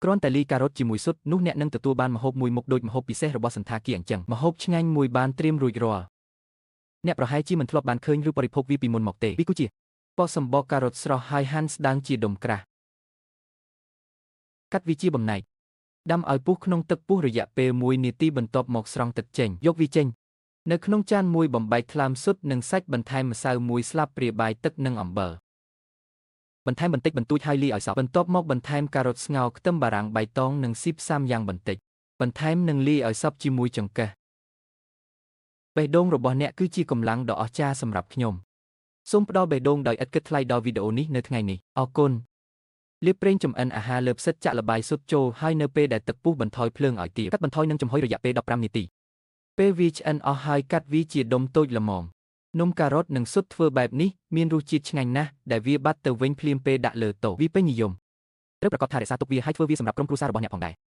គ្រាន់តែលីការ៉ុតជាមួយស៊ុតនោះអ្នកនឹងទទួលបានម្ហូបមួយមុខដូចម្ហូបពិសេសរបស់សន្តាគារអញ្ចឹងម្ហូបឆ្ងាញ់មួយបានត្រៀមរួចរាល់អ្នកប្រហែលជាមិនធ្លាប់បានឃើញឬបរិភោគវាពីមុនមកទេវាគឺជាបកសម្បកការ៉ុតស្រស់ហើយហាន់ស្ដើងជាដុំក្រាស់កាត់វាជាបំណែកដាំឲ្យពុះក្នុងទឹកពុះរយៈពេល1នាទីបន្ទាប់មកស្រង់ទឹកចេញយកវាចេញនៅក្នុងចានមួយបំបែកថ្លើមស៊ុតនិងសាច់បន្ថែមម្សៅ1ស្លាបព្រាបាយទឹកនិងអំបិលបន្ថែមបន្តិចបន្តួចហើយលាយឲ្យសព្វបន្ទាប់មកបន្ថែមការ៉ុតស្ងោរខ្ទឹមបារាំងបៃតងនិងស៊ីផ្សាំយ៉ាងបន្តិចបន្ថែមនិងលាយឲ្យសព្វជាមួយចង្កឹះបេះដូងរបស់អ្នកគឺជាកម្លាំងដ៏អស្ចារ្យសម្រាប់ខ្ញុំសូមផ្ដល់បេះដូងដោយឥតគិតថ្លៃដល់វីដេអូនេះនៅថ្ងៃនេះអរគុណលាបប្រេងចម្អិនអាហារលើផ្សិតចាក់ល្បាយស៊ុតចូលហើយនៅពេលដែលទឹកពុះបន្ថយភ្លើងឲ្យទាបកាត់បន្ថយនិងចំហុយរយៈពេល15នាទីពេលវាឆ្អិនអស់ហើយកាត់វាជាដុំតូចល្មមនំការ៉ុតនិងស៊ុតធ្វើបែបនេះមានរសជាតិឆ្ងាញ់ណាស់ដែលវាបាត់ទៅវិញភ្លាមពេលដាក់លើតុវាពេញនិយមត្រូវប្រាកដថារក្សាទុកវាហើយធ្វើវាសម្រាប់ក្រុមគ្រួសាររបស់អ្នកផងដែរ